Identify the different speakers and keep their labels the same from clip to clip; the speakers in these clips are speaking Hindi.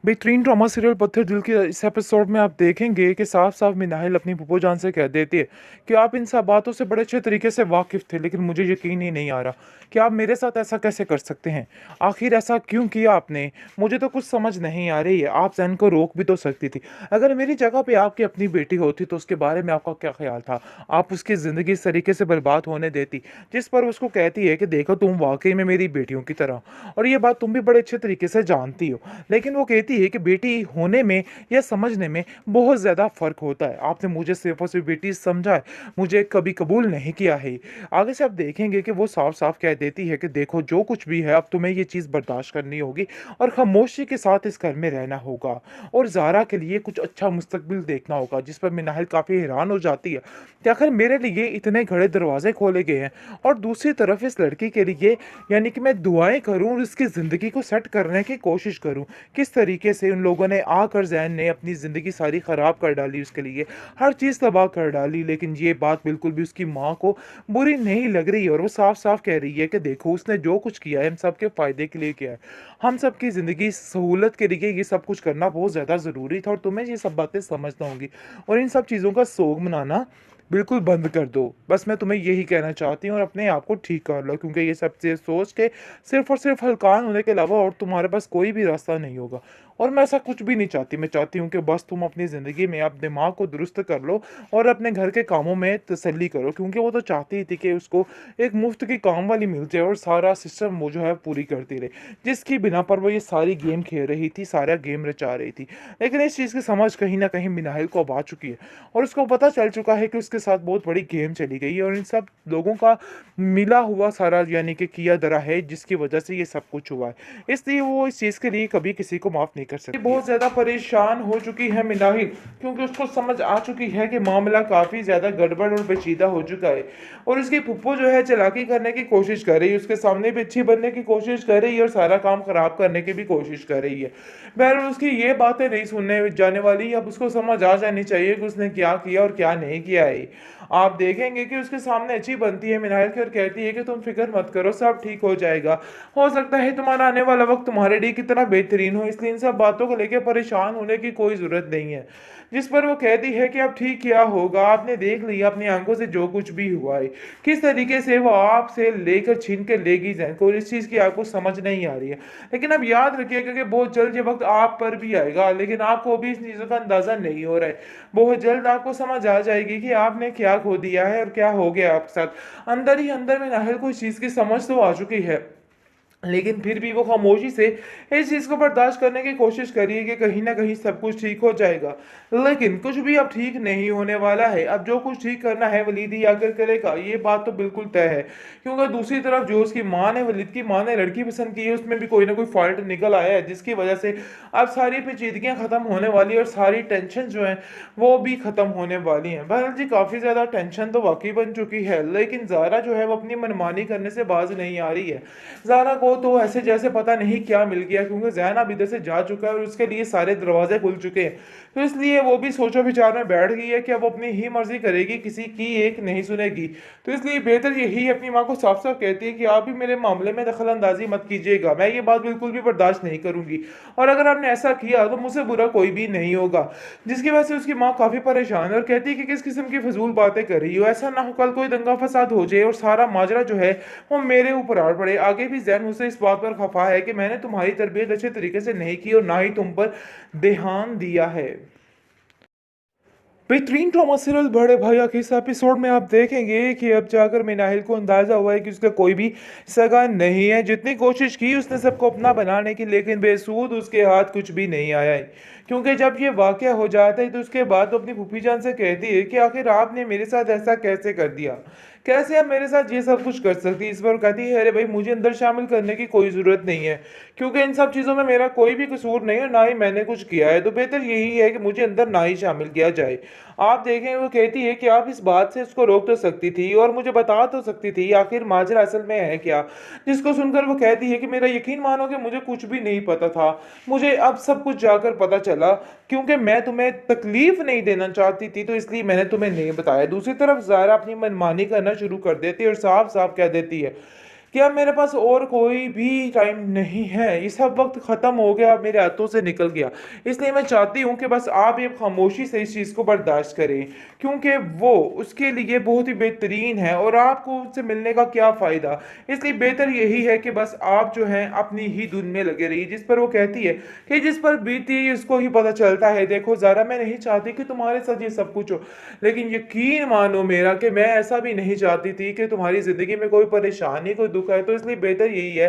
Speaker 1: बेहतरीन ड्रामा सीरियल पत्थर दिल के इस एपिसोड में आप देखेंगे कि साफ-साफ मिनाहिल अपनी फूफो जान से कह देती है कि आप इन सब बातों से बड़े अच्छे तरीके से वाकिफ़ थे, लेकिन मुझे यकीन ही नहीं आ रहा कि आप मेरे साथ ऐसा कैसे कर सकते हैं? आखिर ऐसा क्यों किया आपने? मुझे तो कुछ समझ नहीं आ रही है। आप ज़ैन को रोक भी तो सकती थी। अगर मेरी जगह पे आपकी अपनी बेटी होती तो उसके बारे में आपका क्या ख़्याल था? आप उसकी ज़िंदगी इस तरीके से बर्बाद होने देती, जिस पर उसको कहती है कि देखो तुम वाक़ई में मेरी बेटियों की तरह हो और ये बात तुम भी बड़े अच्छे तरीके से जानती हो। लेकिन वो कहती है कि बेटी होने में या समझने में बहुत ज़्यादा फ़र्क होता है। आपने मुझे सिर्फ़ और सिर्फ़ बेटी समझा है, मुझे कभी कबूल नहीं किया है। आगे से आप देखेंगे कि वो साफ-साफ कह देती है कि देखो जो कुछ भी है अब तुम्हें ये चीज़ बर्दाश्त करनी होगी और खामोशी के साथ इस घर में रहना होगा और ज़ारा के लिए कुछ अच्छा मुस्तकबिल देखना होगा। जिस पर मिनाहिल काफ़ी हैरान हो जाती है कि आखिर मेरे लिए इतने घड़े दरवाज़े खोले गए हैं और दूसरी तरफ इस लड़की के लिए यानी कि मैं दुआएँ करूँ और उसकी ज़िंदगी को सेट करने की कोशिश करूँ। किस तरीके से उन लोगों ने आकर ज़ैन ने अपनी ज़िंदगी सारी ख़राब कर डाली उसके लिए, हर चीज़ तबाह कर डाली। लेकिन ये बात बिल्कुल भी उसकी माँ को बुरी नहीं लग रही है और वो साफ-साफ कह रही है कि देखो उसने जो कुछ किया है हम सब के फ़ायदे के लिए किया है। हम सब की ज़िंदगी सहूलत के लिए ये सब कुछ करना बहुत ज़्यादा ज़रूरी था और तुम्हें ये सब बातें समझना होंगी और इन सब चीज़ों का सोग मनाना बिल्कुल बंद कर दो। बस मैं तुम्हें यही कहना चाहती हूँ और अपने आप को ठीक कर लो क्योंकि ये सब चीज़ सोच के सिर्फ़ और सिर्फ़ हलकान होने के अलावा और तुम्हारे पास कोई भी रास्ता नहीं होगा। और मैं ऐसा कुछ भी नहीं चाहती, मैं चाहती हूँ कि बस तुम अपनी ज़िंदगी में आप दिमाग को दुरुस्त कर लो और अपने घर के कामों में तसल्ली करो क्योंकि वो तो चाहती ही थी कि उसको एक मुफ्त की काम वाली मिल जाए और सारा सिस्टम वो जो है पूरी करती रहे। जिसकी बिना पर वो ये सारी गेम खेल रही थी, सारा गेम रचा रही थी। लेकिन इस चीज़ की समझ कहीं न कहीं मिनाहिल को अब आ चुकी है और उसको पता चल चुका है कि उसके साथ बहुत बड़ी गेम चली गई है और इन सब लोगों का मिला हुआ सारा यानी कि किया धरा है जिसकी वजह से ये सब कुछ हुआ है। इसलिए वो इस चीज़ के लिए कभी किसी को माफ़ नहीं कर सकती। बहुत ज़्यादा परेशान हो चुकी है मिनाहिल क्योंकि उसको समझ आ चुकी है कि मामला काफ़ी ज़्यादा गड़बड़ और पेचीदा हो चुका है और उसकी फूफो जो है चालाकी करने की कोशिश कर रही है, उसके सामने भी अच्छी बनने की कोशिश कर रही है और सारा काम ख़राब करने की भी कोशिश कर रही है। बहरहाल उसकी ये बातें नहीं सुनने जाने वाली, अब उसको समझ आ जानी चाहिए कि उसने क्या किया और क्या नहीं किया है। आप देखेंगे कि उसके सामने अच्छी बनती है मिनाहिल की और कहती है कि तुम फ़िक्र मत करो, सब ठीक हो जाएगा। हो सकता है तुम्हारा आने वाला वक़्त तुम्हारे लिए कितना बेहतरीन हो, इसलिए इन सब बातों को लेके परेशान होने की कोई ज़रूरत नहीं है। जिस पर वो कहती है कि अब ठीक क्या होगा, आपने देख लिया अपनी आँखों से जो कुछ भी हुआ है। किस तरीके से वो आपसे लेकर छीन के ले गई ज़ैन को और इस चीज़ की आपको समझ नहीं आ रही है। लेकिन अब याद रखिएगा कि बहुत जल्द ये वक़्त आप पर भी आएगा, लेकिन आपको अभी इस चीज़ों का अंदाज़ा नहीं हो रहा है। बहुत जल्द आपको समझ आ जाएगी कि आपने क्या खो दिया है और क्या हो गया आपके साथ। अंदर ही अंदर में नाहिल को इस चीज़ की समझ तो आ चुकी है। लेकिन फिर भी वो खामोशी से इस चीज़ को बर्दाश्त करने की कोशिश करिए कि कहीं न कहीं सब कुछ ठीक हो जाएगा। लेकिन कुछ भी अब ठीक नहीं होने वाला है। अब जो कुछ ठीक करना है वलीद ही आकर करेगा, ये बात तो बिल्कुल तय है। क्योंकि दूसरी तरफ जो उसकी माँ ने वलीद की माँ ने लड़की पसंद की है, उसमें भी कोई न कोई फ़ॉल्ट निकल आया है, जिसकी वजह से अब सारी पेचीदगियाँ ख़त्म होने वाली हैं और सारी टेंशन जो है वो भी ख़त्म होने वाली हैं। बहरहाल जी काफ़ी ज़्यादा टेंशन तो वाक़ई बन चुकी है, लेकिन ज़ारा जो है वो अपनी मनमानी करने से बाज़ नहीं आ रही है। ज़ारा को तो ऐसे जैसे पता नहीं क्या मिल गया क्योंकि ज़ैन अब इधर से जा चुका है और उसके लिए सारे दरवाजे खुल चुके हैं। तो इसलिए वो भी सोचो विचार में बैठ गई है कि अब वो अपनी ही मर्ज़ी करेगी, किसी की एक नहीं सुनेगी। तो इसलिए बेहतर यही है अपनी माँ को साफ-साफ कहती है कि आप भी मेरे मामले में दखल अंदाज़ी मत कीजिएगा। मैं ये बात बिल्कुल भी बर्दाश्त नहीं करूँगी और अगर आपने ऐसा किया तो मुझसे बुरा कोई भी नहीं होगा। जिसकी वजह से उसकी माँ काफ़ी परेशान है और कहती है कि किस किस्म की फ़िज़ूल बातें कर रही हो। ऐसा ना हो कल कोई दंगा-फ़साद हो जाए और सारा माजरा जो है वो मेरे ऊपर आ पड़े। आगे भी ज़ैन मुझसे इस बात पर खफ़ा है कि मैंने तुम्हारी तरबियत अच्छे तरीके से नहीं की और ना ही तुम पर ध्यान दिया है। बेहतरीन ड्रामा सीरियल बड़े भाई आखिर इस एपिसोड में आप देखेंगे कि अब जाकर मिनाहिल को अंदाज़ा हुआ है कि उसका कोई भी सगा नहीं है। जितनी कोशिश की उसने सबको अपना बनाने की, लेकिन बेसूद उसके हाथ कुछ भी नहीं आया है। क्योंकि जब ये वाक़या हो जाता है तो उसके बाद वो अपनी फूफी जान से कहती है कि आखिर आपने मेरे साथ ऐसा कैसे कर दिया? कैसे आप मेरे साथ ये सब कुछ कर सकती है? इस पर वो कहती है अरे भाई मुझे अंदर शामिल करने की कोई ज़रूरत नहीं है। क्योंकि इन सब चीज़ों में मेरा कोई भी कसूर नहीं है, ना ही मैंने कुछ किया है। तो बेहतर यही है कि मुझे अंदर ना ही शामिल किया जाए। आप देखें वो कहती है कि आप इस बात से उसको रोक तो सकती थी और मुझे बता तो सकती थी आखिर माजरा असल में है क्या। जिसको सुनकर वो कहती है कि मेरा यकीन मानो कि मुझे कुछ भी नहीं पता था, मुझे अब सब कुछ जाकर पता चला क्योंकि मैं तुम्हें तकलीफ नहीं देना चाहती थी तो इसलिए मैंने तुम्हें नहीं बताया। दूसरी तरफ ज़ारा अपनी मनमानी करना शुरू कर देती है और साफ साफ कह देती है क्या मेरे पास और कोई भी टाइम नहीं है? ये सब वक़्त ख़त्म हो गया, मेरे हाथों से निकल गया। इसलिए मैं चाहती हूँ कि बस आप ये ख़ामोशी से इस चीज़ को बर्दाश्त करें, क्योंकि वो उसके लिए बहुत ही बेहतरीन है और आपको उससे मिलने का क्या फ़ायदा? इसलिए बेहतर यही है कि बस आप जो हैं अपनी ही धुन में लगे रहिए। जिस पर वो कहती है कि जिस पर बीती है उसको ही पता चलता है। देखो ज़ारा, मैं नहीं चाहती कि तुम्हारे साथ ये सब कुछ हो, लेकिन यकीन मानो मेरा कि मैं ऐसा भी नहीं चाहती थी कि तुम्हारी ज़िंदगी में कोई परेशानी, कोई दुःख आए। तो इसलिए बेहतर यही है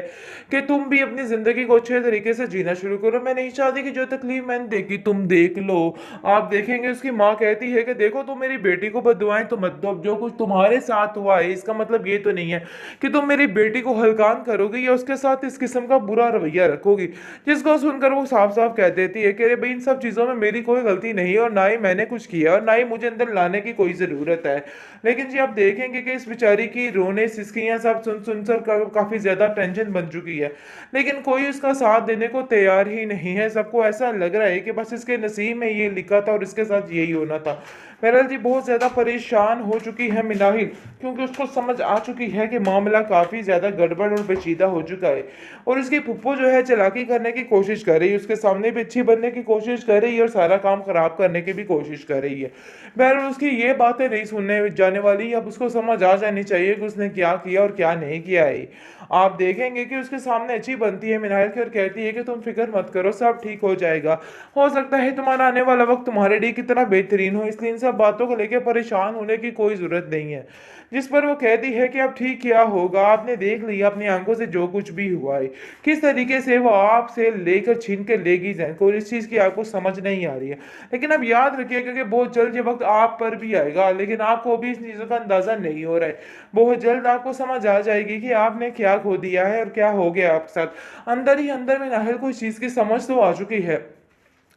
Speaker 1: कि तुम भी अपनी ज़िंदगी को अच्छे तरीके से जीना शुरू करो। मैं नहीं चाहती कि जो तकलीफ़ मैंने देखी तुम देख लो। आप देखेंगे उसकी माँ कहती है कि देखो तुम मेरी बेटी को बददुआएँ तो मत दो। अब जो कुछ तुम्हारे साथ हुआ है इसका मतलब ये तो नहीं है कि तुम मेरी बेटी को हल्कान करोगी या उसके साथ इस किस्म का बुरा रवैया रखोगी। जिसको सुनकर वो साफ-साफ कह देती है कि अरे भई, इन सब चीज़ों में मेरी कोई गलती नहीं है और ना ही मैंने कुछ किया और ना ही मुझे अंदर लाने की कोई ज़रूरत है। लेकिन जी आप देखेंगे कि इस बेचारी की रोने सिसकियाँ सब सुन-सुन कर काफ़ी ज़्यादा टेंशन बन चुकी है। लेकिन कोई उसका साथ देने को तैयार ही नहीं है। सबको ऐसा लग रहा है कि बस इसके नसीब में ये लिखा था और इसके साथ यही होना था। बहरहाल जी बहुत ज़्यादा परेशान हो चुकी है मिनाहिल, क्योंकि उसको समझ आ चुकी है कि मामला काफ़ी ज़्यादा गड़बड़ और पेचीदा हो चुका है और उसकी फूफो जो है चालाकी करने की कोशिश कर रही है, उसके सामने भी अच्छी बनने की कोशिश कर रही है और सारा काम ख़राब करने की भी कोशिश कर रही है। बहरहाल उसकी ये बातें नहीं सुनने जाने वाली, अब उसको समझ आ जानी चाहिए कि उसने क्या किया और क्या नहीं किया है। आप देखेंगे कि उसके सामने अच्छी बनती है मिनाहिल की और कहती है कि तुम फ़िक्र मत करो, सब ठीक हो जाएगा। हो सकता है तुम्हारा आने वाला वक़्त तुम्हारे लिए कितना बेहतरीन हो, इसलिए इन सब बातों को लेके परेशान होने की कोई ज़रूरत नहीं है। जिस पर वो कहती है कि अब ठीक क्या होगा, आपने देख लिया अपनी आँखों से जो कुछ भी हुआ है। किस तरीके से वो आपसे लेकर छीन के ले गई ज़ैन को, इस चीज़ की आपको समझ नहीं आ रही है। लेकिन अब याद रखिएगा कि बहुत जल्द ये वक़्त आप पर भी आएगा, लेकिन आपको अभी इस चीज़ों का अंदाज़ा नहीं हो रहा है। बहुत जल्द आपको समझ आ जाएगी कि आपने क्या खो दिया है और क्या हो गया आपके साथ। अंदर ही अंदर में नाहिल को इस चीज़ की समझ तो आ चुकी है,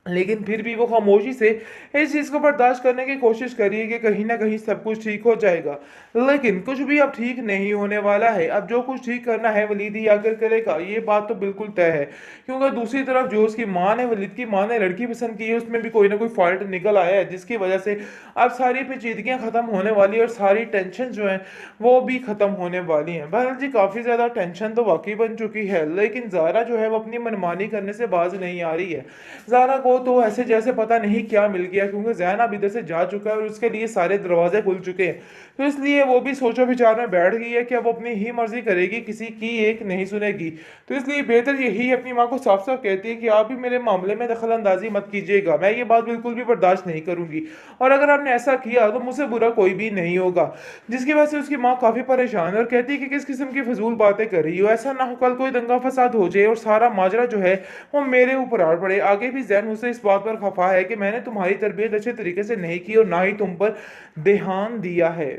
Speaker 1: लेकिन फिर भी वो खामोशी से इस चीज़ को बर्दाश्त करने की कोशिश करिए कि कहीं न कहीं सब कुछ ठीक हो जाएगा। लेकिन कुछ भी अब ठीक नहीं होने वाला है। अब जो कुछ ठीक करना है वलीद ही आकर करेगा, ये बात तो बिल्कुल तय है। क्योंकि दूसरी तरफ जो उसकी माँ ने, वलीद की माँ ने लड़की पसंद की है, उसमें भी कोई न कोई फ़ॉल्ट निकल आया है, जिसकी वजह से अब सारी पेचीदगियाँ ख़त्म होने वाली हैं और सारी टेंशन जो है वो भी ख़त्म होने वाली हैं। बहरहाल जी काफ़ी ज़्यादा टेंशन तो वाक़ई बन चुकी है, लेकिन ज़ारा जो है वो अपनी मनमानी करने से बाज़ नहीं आ रही है। ज़ारा को तो ऐसे जैसे पता नहीं क्या मिल गया, क्योंकि ज़ैनब इधर से जा चुका है और उसके लिए सारे दरवाजे खुल चुके हैं। तो इसलिए वो भी सोचो विचार में बैठ गई है कि अब वो अपनी ही मर्ज़ी करेगी, किसी की एक नहीं सुनेगी। तो इसलिए बेहतर यही है, अपनी माँ को साफ-साफ कहती है कि आप भी मेरे मामले में दखल अंदाज़ी मत कीजिएगा। मैं ये बात बिल्कुल भी बर्दाश्त नहीं करूँगी और अगर आपने ऐसा किया तो मुझसे बुरा कोई भी नहीं होगा। जिसकी वजह से उसकी माँ काफ़ी परेशान है और कहती है कि किस किस्म की फ़िज़ूल बातें कर रही हो। ऐसा ना हो कल कोई दंगा-फ़साद हो जाए और सारा माजरा जो है वो मेरे ऊपर आ पड़े। आगे भी ज़ैन मुझसे इस बात पर खफ़ा है कि मैंने तुम्हारी तरबियत अच्छे तरीके से नहीं की और ना ही तुम पर ध्यान दिया है।